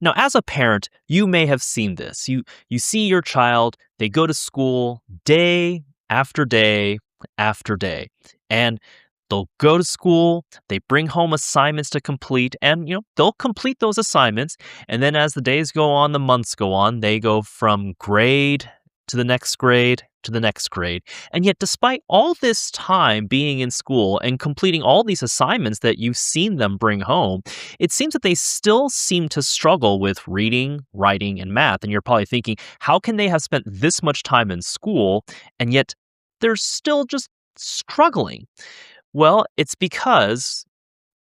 Now, as a parent, you may have seen this. You see your child, they go to school day after day after day. And they'll go to school, they bring home assignments to complete, and they'll complete those assignments. And then as the days go on, the months go on, they go from grade to the next grade to the next grade. And yet, despite all this time being in school and completing all these assignments that you've seen them bring home, it seems that they still seem to struggle with reading, writing, and math. And you're probably thinking, how can they have spent this much time in school and yet they're still just struggling? Well, it's because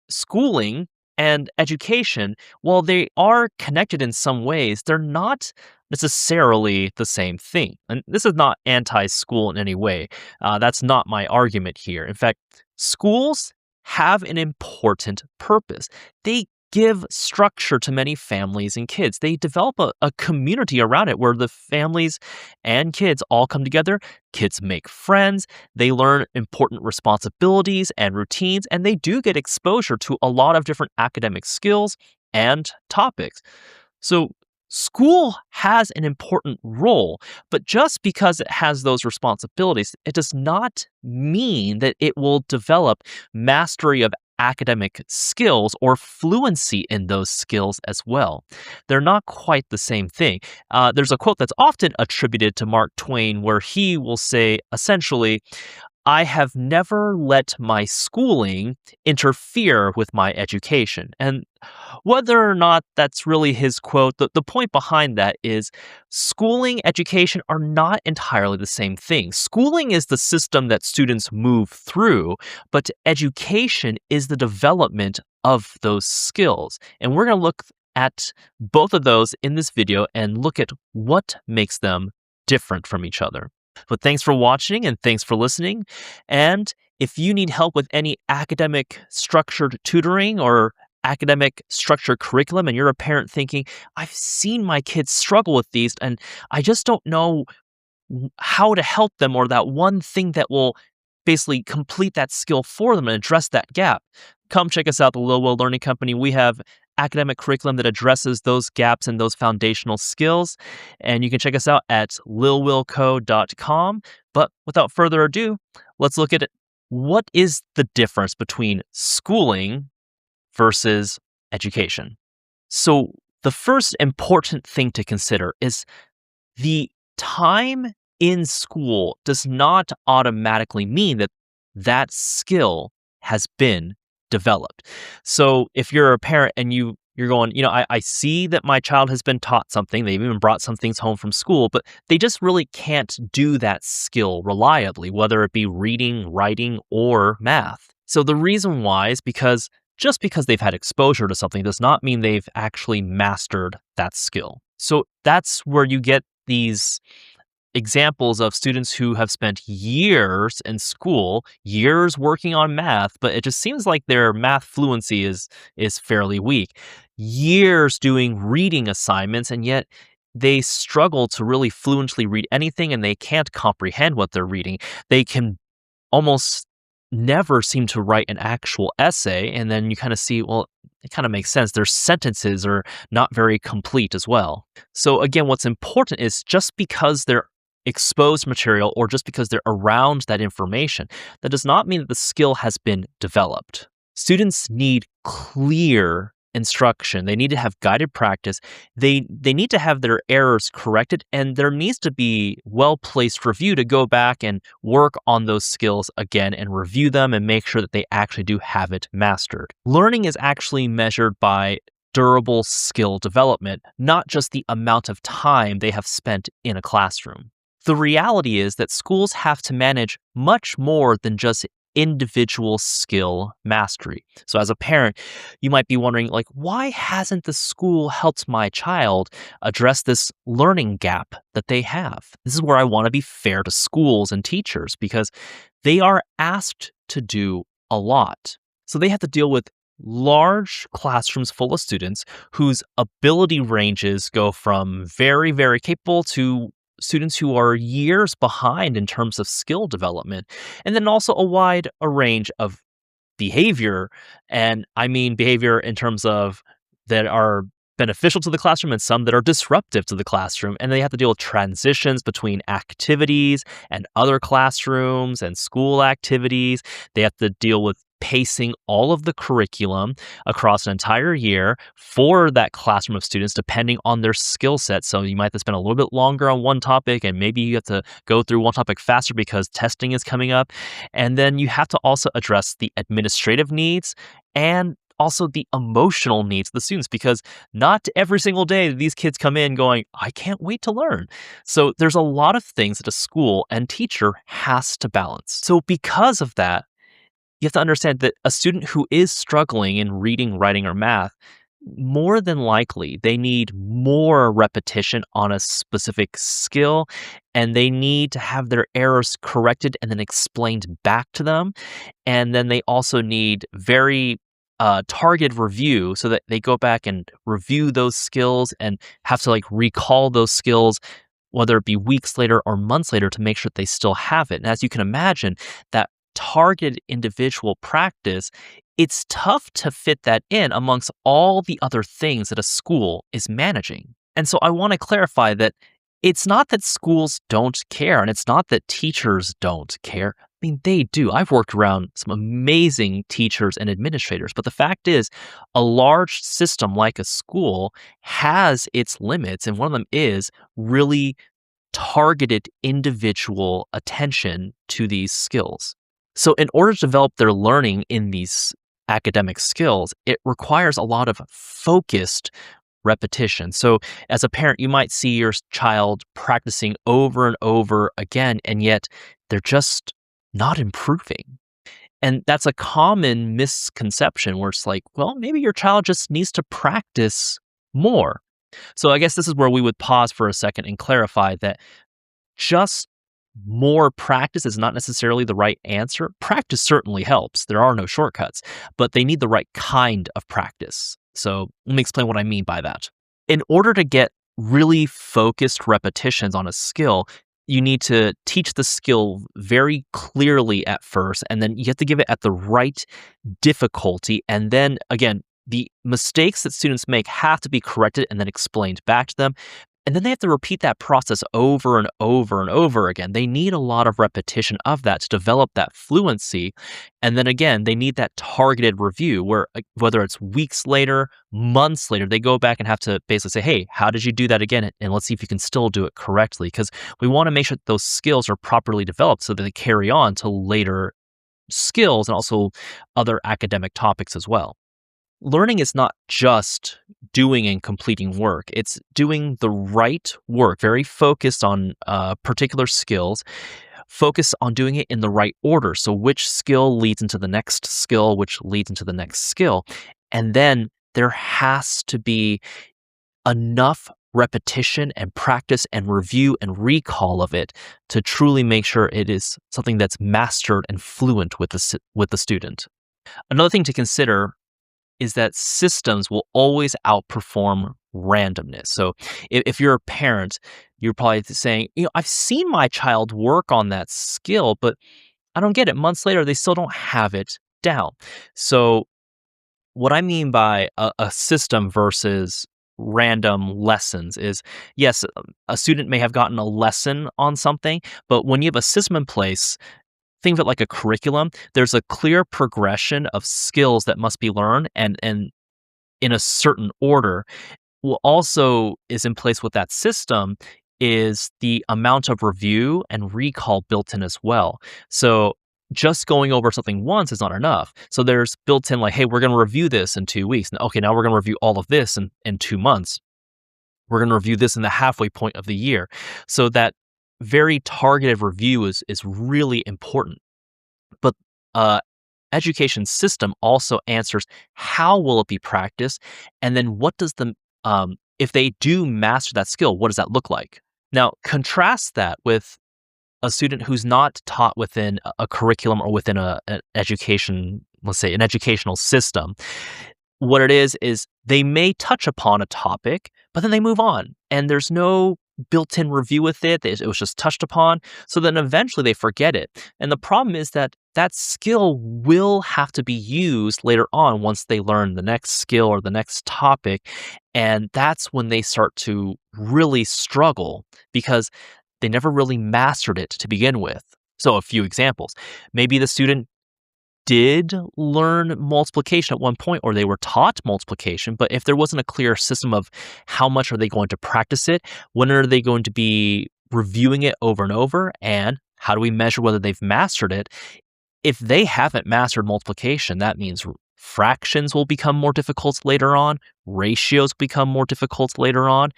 schooling and education, while they are connected in some ways, they're not necessarily the same thing. And this is not anti school in any way. That's not my argument here. In fact, schools have an important purpose. They give structure to many families and kids. They develop a community around it where the families and kids all come together. Kids make friends, they learn important responsibilities and routines, and they do get exposure to a lot of different academic skills and topics. So, school has an important role, but just because it has those responsibilities, it does not mean that it will develop mastery of academic skills or fluency in those skills as well. They're not quite the same thing. There's a quote that's often attributed to Mark Twain where he will say, essentially, I have never let my schooling interfere with my education. And whether or not that's really his quote, the point behind that is schooling, education are not entirely the same thing. Schooling is the system that students move through, but education is the development of those skills. And we're going to look at both of those in this video and look at what makes them different from each other. But thanks for watching and thanks for listening. And if you need help with any academic structured tutoring or academic structured curriculum, and you're a parent thinking, I've seen my kids struggle with these and I just don't know how to help them, or that one thing that will basically complete that skill for them and address that gap, come check us out, the Lil Will Learning Company. We have academic curriculum that addresses those gaps and those foundational skills. And you can check us out at lilwillco.com. But without further ado, let's look at it. What is the difference between schooling versus education? So the first important thing to consider is the time in school does not automatically mean that that skill has been developed. So if you're a parent and you're going, I see that my child has been taught something, they've even brought some things home from school, but they just really can't do that skill reliably, whether it be reading, writing, or math. So the reason why is because just because they've had exposure to something does not mean they've actually mastered that skill. So that's where you get these examples of students who have spent years in school, years working on math, but it just seems like their math fluency is fairly weak. Years doing reading assignments, and yet they struggle to really fluently read anything, and they can't comprehend what they're reading. They can almost never seem to write an actual essay, and then you kind of see, well, it kind of makes sense. Their sentences are not very complete as well. So again, what's important is just because they're exposed material or just because they're around that information, that does not mean that the skill has been developed. Students need clear instruction. They need to have guided practice. They need to have their errors corrected, and there needs to be well-placed review to go back and work on those skills again and review them and make sure that they actually do have it mastered. Learning is actually measured by durable skill development, not just the amount of time they have spent in a classroom. The reality is that schools have to manage much more than just individual skill mastery. So as a parent, you might be wondering, why hasn't the school helped my child address this learning gap that they have? This is where I want to be fair to schools and teachers, because they are asked to do a lot. So they have to deal with large classrooms full of students whose ability ranges go from very, very capable to students who are years behind in terms of skill development, and then also a wide range of behavior. And I mean behavior in terms of that are beneficial to the classroom and some that are disruptive to the classroom. And they have to deal with transitions between activities and other classrooms and school activities. They have to deal with pacing all of the curriculum across an entire year for that classroom of students, depending on their skill set. So you might have to spend a little bit longer on one topic, and maybe you have to go through one topic faster because testing is coming up. And then you have to also address the administrative needs and also the emotional needs of the students, because not every single day do these kids come in going, I can't wait to learn. So there's a lot of things that a school and teacher has to balance. So because of that, you have to understand that a student who is struggling in reading, writing, or math, more than likely, they need more repetition on a specific skill, and they need to have their errors corrected and then explained back to them. And then they also need very targeted review so that they go back and review those skills and have to like recall those skills, whether it be weeks later or months later, to make sure that they still have it. And as you can imagine, that targeted individual practice, it's tough to fit that in amongst all the other things that a school is managing. And so I want to clarify that it's not that schools don't care, and it's not that teachers don't care. I mean, they do. I've worked around some amazing teachers and administrators, but the fact is, a large system like a school has its limits, and one of them is really targeted individual attention to these skills. So, in order to develop their learning in these academic skills, it requires a lot of focused repetition. So, as a parent, you might see your child practicing over and over again, and yet they're just not improving. And that's a common misconception where it's like, well, maybe your child just needs to practice more. So, I guess this is where we would pause for a second and clarify that just more practice is not necessarily the right answer. Practice certainly helps. There are no shortcuts, but they need the right kind of practice. So let me explain what I mean by that. In order to get really focused repetitions on a skill, you need to teach the skill very clearly at first, and then you have to give it at the right difficulty. And then again, the mistakes that students make have to be corrected and then explained back to them. And then they have to repeat that process over and over and over again. They need a lot of repetition of that to develop that fluency. And then again, they need that targeted review where, whether it's weeks later, months later, they go back and have to basically say, hey, how did you do that again? And let's see if you can still do it correctly. Because we want to make sure that those skills are properly developed so that they carry on to later skills and also other academic topics as well. Learning is not just doing and completing work. It's doing the right work, very focused on particular skills, focus on doing it in the right order. So which skill leads into the next skill, which leads into the next skill. And then there has to be enough repetition and practice and review and recall of it to truly make sure it is something that's mastered and fluent with the student. Another thing to consider is that systems will always outperform randomness. So if you're a parent, you're probably saying, I've seen my child work on that skill, but I don't get it. Months later, they still don't have it down. So what I mean by a system versus random lessons is, yes, a student may have gotten a lesson on something, but when you have a system in place, think of it like a curriculum. There's a clear progression of skills that must be learned and in a certain order. What also is in place with that system is the amount of review and recall built in as well. So just going over something once is not enough. So there's built in like, hey, we're going to review this in 2 weeks. Okay, now we're going to review all of this in 2 months. We're going to review this in the halfway point of the year. So that very targeted review is really important. But education system also answers how will it be practiced, and then what does if they do master that skill, what does that look like? Now, contrast that with a student who's not taught within a curriculum or within an education, let's say an educational system. What it is they may touch upon a topic, but then they move on, and there's no built-in review with it. It was just touched upon. So then eventually they forget it. And the problem is that that skill will have to be used later on once they learn the next skill or the next topic. And that's when they start to really struggle because they never really mastered it to begin with. So, a few examples. Maybe the student did learn multiplication at one point or they were taught multiplication, but if there wasn't a clear system of how much are they going to practice it, when are they going to be reviewing it over and over, and how do we measure whether they've mastered it? If they haven't mastered multiplication, that means fractions will become more difficult later on, ratios become more difficult later on,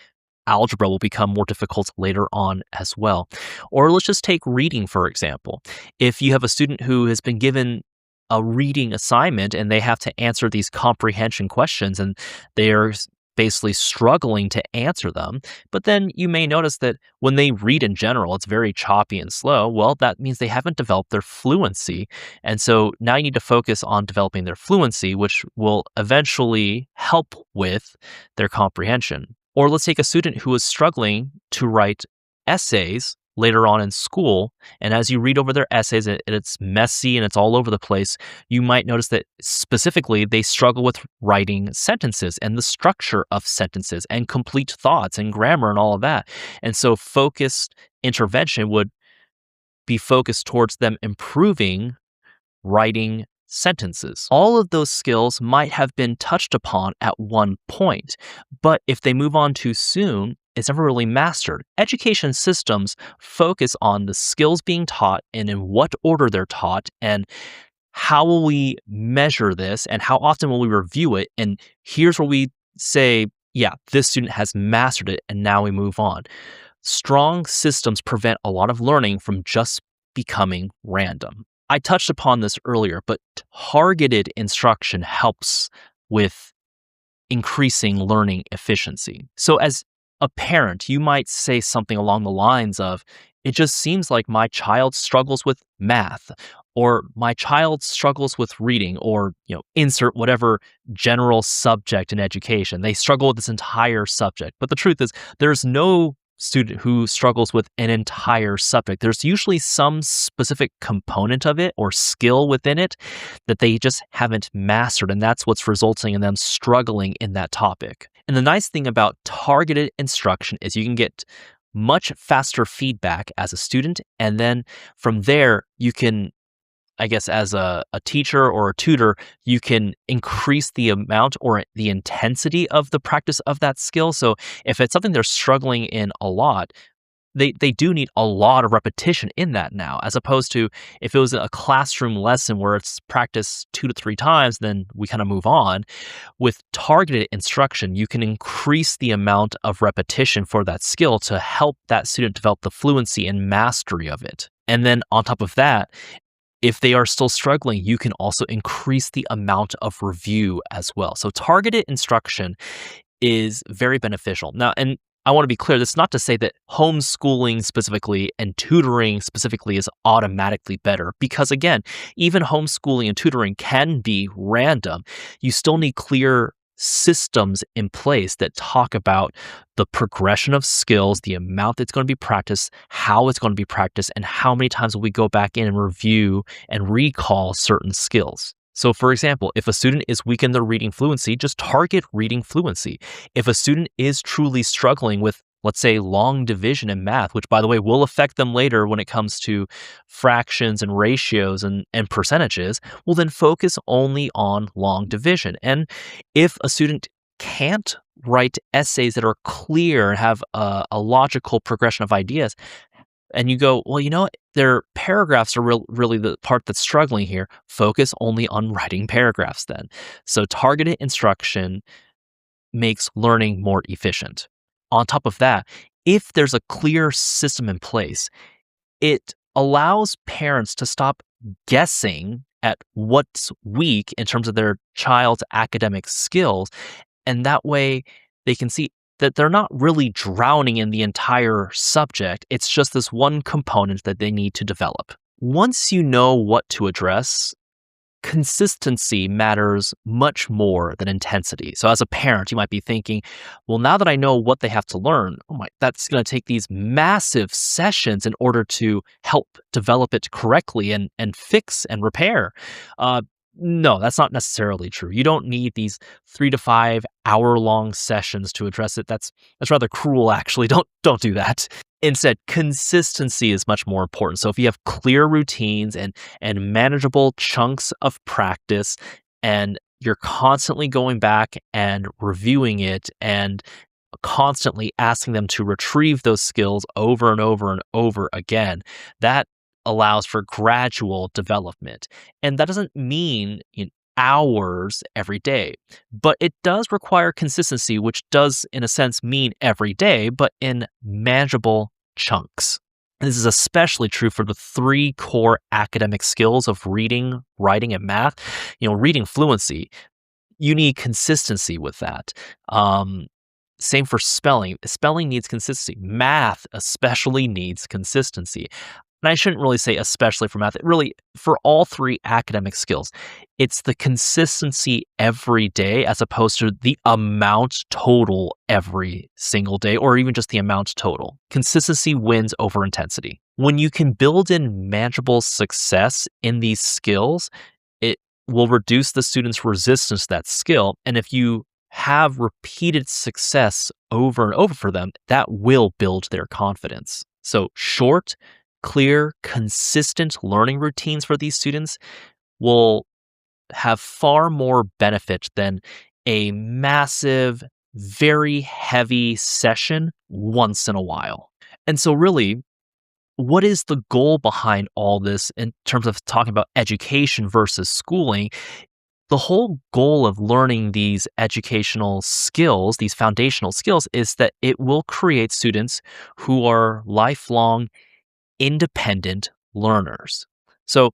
algebra will become more difficult later on as well. Or let's just take reading, for example. If you have a student who has been given a reading assignment and they have to answer these comprehension questions and they're basically struggling to answer them, but then you may notice that when they read in general, it's very choppy and slow. Well, that means they haven't developed their fluency. And so now you need to focus on developing their fluency, which will eventually help with their comprehension. Or let's take a student who is struggling to write essays later on in school. And as you read over their essays, it's messy and it's all over the place. You might notice that specifically they struggle with writing sentences and the structure of sentences and complete thoughts and grammar and all of that. And so focused intervention would be focused towards them improving writing sentences. All of those skills might have been touched upon at one point, but if they move on too soon, it's never really mastered. Education systems focus on the skills being taught and in what order they're taught, and how will we measure this and how often will we review it, and here's where we say, yeah, this student has mastered it, and now we move on. Strong systems prevent a lot of learning from just becoming random. I touched upon this earlier, but targeted instruction helps with increasing learning efficiency. So, as a parent, you might say something along the lines of, it just seems like my child struggles with math, or my child struggles with reading, or, insert whatever general subject in education. They struggle with this entire subject. But the truth is, there's no student who struggles with an entire subject. There's usually some specific component of it or skill within it that they just haven't mastered, and that's what's resulting in them struggling in that topic. And the nice thing about targeted instruction is you can get much faster feedback as a student, and then from there you can, I guess, as a teacher or a tutor, you can increase the amount or the intensity of the practice of that skill. So if it's something they're struggling in a lot, they do need a lot of repetition in that now, as opposed to if it was a classroom lesson where it's practiced 2 to 3 times, then we kind of move on. With targeted instruction, you can increase the amount of repetition for that skill to help that student develop the fluency and mastery of it. And then on top of that, if they are still struggling, you can also increase the amount of review as well. So targeted instruction is very beneficial. Now, and I want to be clear, that's not to say that homeschooling specifically and tutoring specifically is automatically better, because again, even homeschooling and tutoring can be random. You still need clear systems in place that talk about the progression of skills, the amount that's going to be practiced, how it's going to be practiced, and how many times will we go back in and review and recall certain skills. So for example, if a student is weak in their reading fluency, just target reading fluency. If a student is truly struggling with, let's say, long division in math, which by the way will affect them later when it comes to fractions and ratios and percentages, well then focus only on long division. And if a student can't write essays that are clear and have a logical progression of ideas, and you go, well, their paragraphs are really the part that's struggling here, focus only on writing paragraphs then. So targeted instruction makes learning more efficient. On top of that, if there's a clear system in place, it allows parents to stop guessing at what's weak in terms of their child's academic skills. And that way they can see that they're not really drowning in the entire subject. It's just this one component that they need to develop. Once you know what to address, consistency matters much more than intensity. So as a parent, you might be thinking, well, now that I know what they have to learn, oh my, that's going to take these massive sessions in order to help develop it correctly and fix and repair. Uh, no, that's not necessarily true. You don't need these 3 to 5 hour long sessions to address it. That's rather cruel, actually. Don't do that. Instead, consistency is much more important. So if you have clear routines and manageable chunks of practice, and you're constantly going back and reviewing it and constantly asking them to retrieve those skills over and over and over again, that allows for gradual development. And that doesn't mean hours every day, but it does require consistency, which does, in a sense, mean every day, but in manageable chunks. This is especially true for the three core academic skills of reading, writing, and math. Reading fluency, you need consistency with that. Same for spelling. Spelling needs consistency. Math especially needs consistency. And I shouldn't really say especially for math. Really, for all three academic skills, it's the consistency every day as opposed to the amount total every single day, or even just the amount total. Consistency wins over intensity. When you can build in manageable success in these skills, it will reduce the student's resistance to that skill. And if you have repeated success over and over for them, that will build their confidence. So short, clear, consistent learning routines for these students will have far more benefit than a massive, very heavy session once in a while. And so really, what is the goal behind all this in terms of talking about education versus schooling? The whole goal of learning these educational skills, these foundational skills, is that it will create students who are lifelong independent learners. So,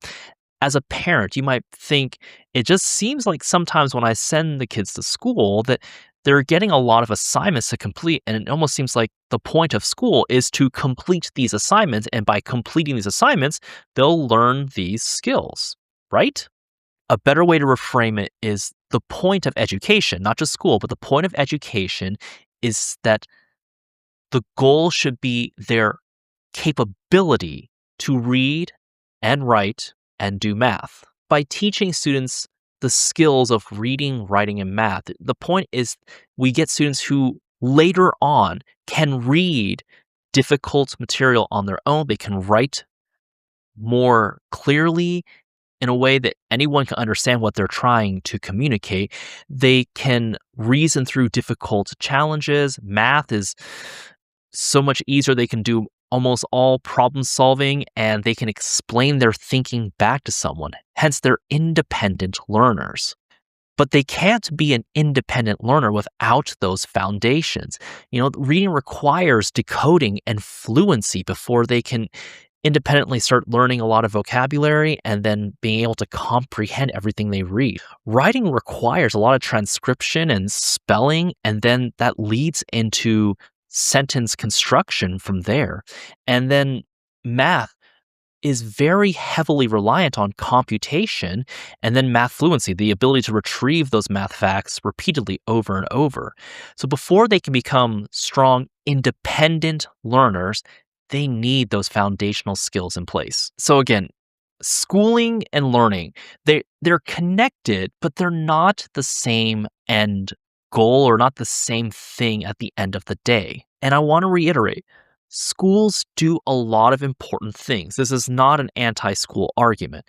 as a parent, you might think it just seems like sometimes when I send the kids to school that they're getting a lot of assignments to complete, and it almost seems like the point of school is to complete these assignments, and by completing these assignments, they'll learn these skills, right? A better way to reframe it is the point of education, not just school, but the point of education is that the goal should be their capability to read and write and do math. By teaching students the skills of reading, writing, and math, the point is we get students who later on can read difficult material on their own. They can write more clearly in a way that anyone can understand what they're trying to communicate. They can reason through difficult challenges. Math is so much easier. They can do almost all problem solving, and they can explain their thinking back to someone. Hence, they're independent learners. But they can't be an independent learner without those foundations. Reading requires decoding and fluency before they can independently start learning a lot of vocabulary and then being able to comprehend everything they read. Writing requires a lot of transcription and spelling, and then that leads into sentence construction from there. And then math is very heavily reliant on computation, and then math fluency, the ability to retrieve those math facts repeatedly over and over. So before they can become strong, independent learners, they need those foundational skills in place. So again, schooling and learning, they're connected, but they're not the same end goal or not the same thing at the end of the day. And I want to reiterate, schools do a lot of important things. This is not an anti-school argument.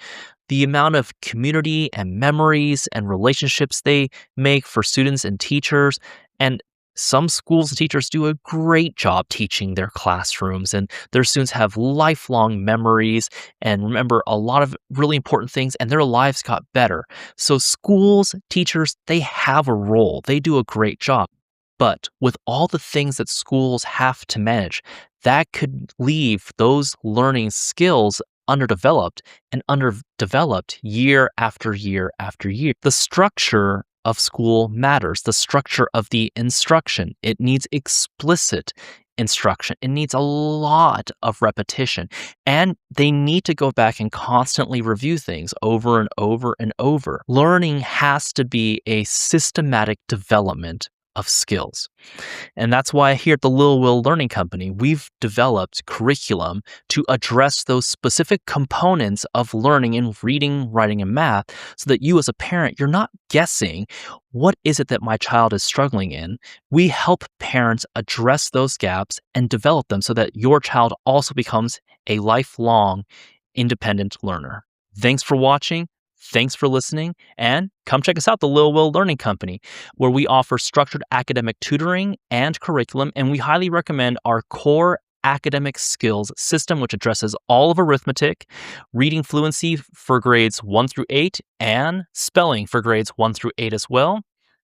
The amount of community and memories and relationships they make for students and teachers, and some schools and teachers do a great job teaching their classrooms, and their students have lifelong memories and remember a lot of really important things, and their lives got better. So schools, teachers, they have a role. They do a great job. But with all the things that schools have to manage, that could leave those learning skills underdeveloped year after year after year. The structure of school matters. The structure of the instruction, it needs explicit, instruction. It needs a lot of repetition. And they need to go back and constantly review things over and over and over. Learning has to be a systematic development of skills. And that's why here at the Lil Will Learning Company, we've developed curriculum to address those specific components of learning in reading, writing, and math so that you as a parent, you're not guessing what is it that my child is struggling in. We help parents address those gaps and develop them so that your child also becomes a lifelong independent learner. Thanks for watching. Thanks for listening, and come check us out, the Lil Will Learning Company, where we offer structured academic tutoring and curriculum, and we highly recommend our core academic skills system, which addresses all of arithmetic, reading fluency for grades 1 through 8, and spelling for grades 1 through 8 as well.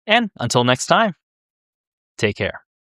And until next time, take care.